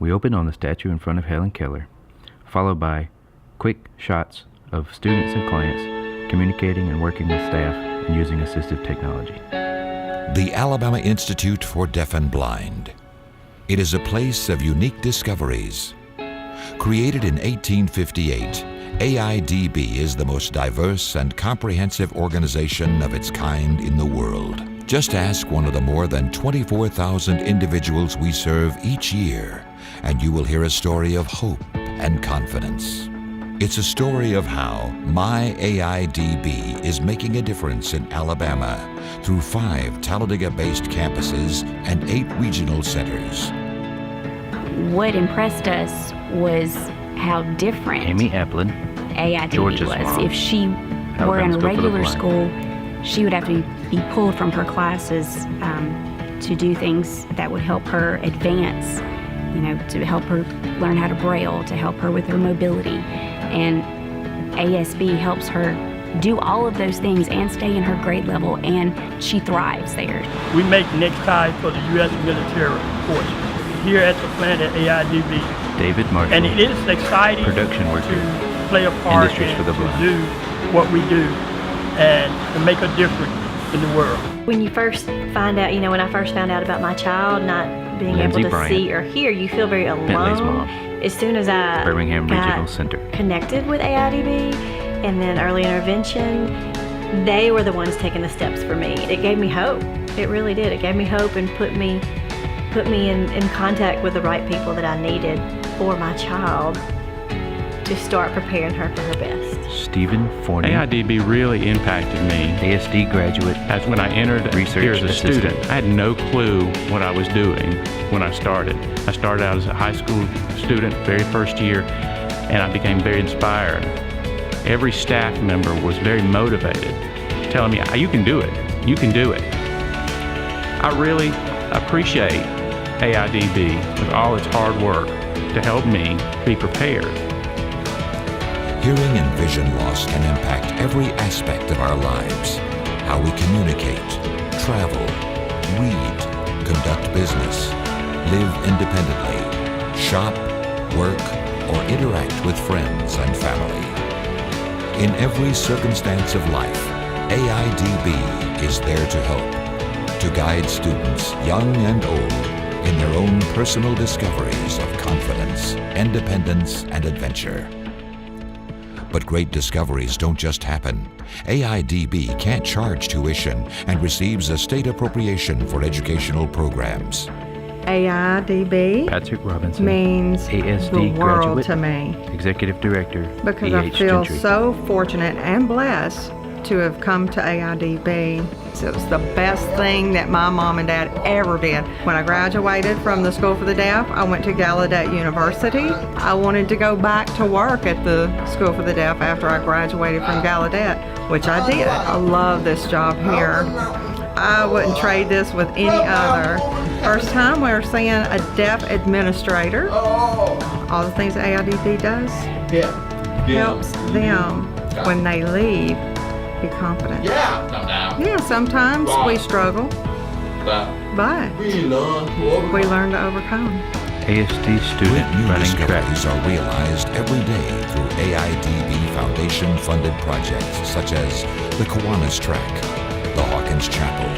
We open on the statue in front of Helen Keller, followed by quick shots of students and clients communicating and working with staff and using assistive technology. The Alabama Institute for Deaf and Blind. It is a place of unique discoveries. Created in 1858, AIDB is the most diverse and comprehensive organization of its kind in the world. Just ask one of the more than 24,000 individuals we serve each year, and you will hear a story of hope and confidence. It's a story of how My AIDB is making a difference in Alabama through 5 Talladega-based campuses and 8 regional centers. What impressed us was how different Amy Applin, AIDB George's was. mom, If she were in a regular school, she would have to be pulled from her classes to do things that would help her advance, to help her learn how to braille, to help her with her mobility. And ASB helps her do all of those things and stay in her grade level, and she thrives there. We make neckties for the U.S. military forces here at the plant at AIDB. David Marshall, and it is exciting production worker, to play a part Industries and for the to Blind. do what we do and to make a difference in the world. When you first find out, when I first found out about my child not being Lindsay able to Bryant, see or hear, you feel very Bentley's alone. mom, As soon as I Birmingham got Regional Center. connected with AIDB and then early intervention, they were the ones taking the steps for me. It gave me hope. It really did. It gave me hope and put me in contact with the right people that I needed for my child to start preparing her for her best. Stephen Forney, AIDB really impacted me. ASD graduate, As when I entered Research here as a assistant. student, I had no clue what I was doing when I started. I started out as a high school student, very first year, and I became very inspired. Every staff member was very motivated, telling me, you can do it, you can do it. I really appreciate AIDB with all its hard work to help me be prepared. Hearing and vision loss can impact every aspect of our lives. How we communicate, travel, read, conduct business, live independently, shop, work, or interact with friends and family. In every circumstance of life, AIDB is there to help, to guide students, young and old, in their own personal discoveries of confidence, independence, and adventure. But great discoveries don't just happen. AIDB can't charge tuition and receives a state appropriation for educational programs. AIDB Patrick Robinson, means ASD the world graduate, to me Executive Director, because I feel Gentry. so fortunate and blessed to have come to AIDB. So it was the best thing that my mom and dad ever did. When I graduated from the School for the Deaf, I went to Gallaudet University. I wanted to go back to work at the School for the Deaf after I graduated from Gallaudet, which I did. I love this job here. I wouldn't trade this with any other. First time we're seeing a deaf administrator. All the things that AIDB does helps them when they leave be confident. Yeah, sometimes we struggle, but we learn to overcome. ASD student New running track. discoveries are realized every day through AIDB Foundation-funded projects such as the Kiwanis Track, the Hawkins Chapel,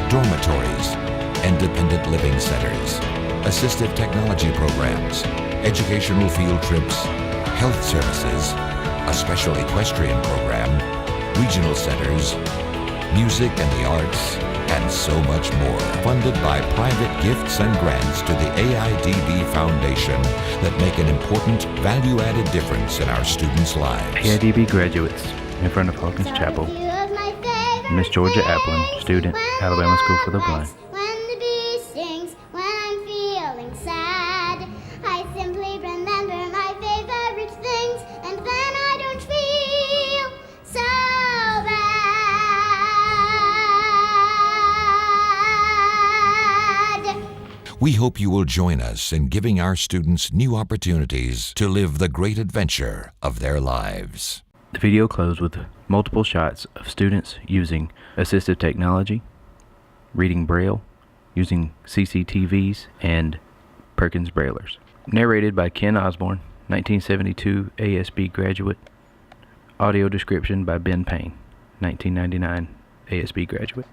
dormitories, independent living centers, assistive technology programs, educational field trips, health services, a special equestrian program, regional centers, music and the arts, and so much more, funded by private gifts and grants to the AIDB Foundation that make an important, value-added difference in our students' lives. AIDB graduates in front of Hawkins Chapel. Miss Georgia Applin, student, Alabama School for the Blind. When the bee stings, when I'm feeling sad, I simply remember my favorite things, and then I don't feel so bad. We hope you will join us in giving our students new opportunities to live the great adventure of their lives. The video closed with multiple shots of students using assistive technology, reading Braille, using CCTVs, and Perkins Braillers. Narrated by Ken Osborne, 1972 ASB graduate. Audio description by Ben Payne, 1999 ASB graduate.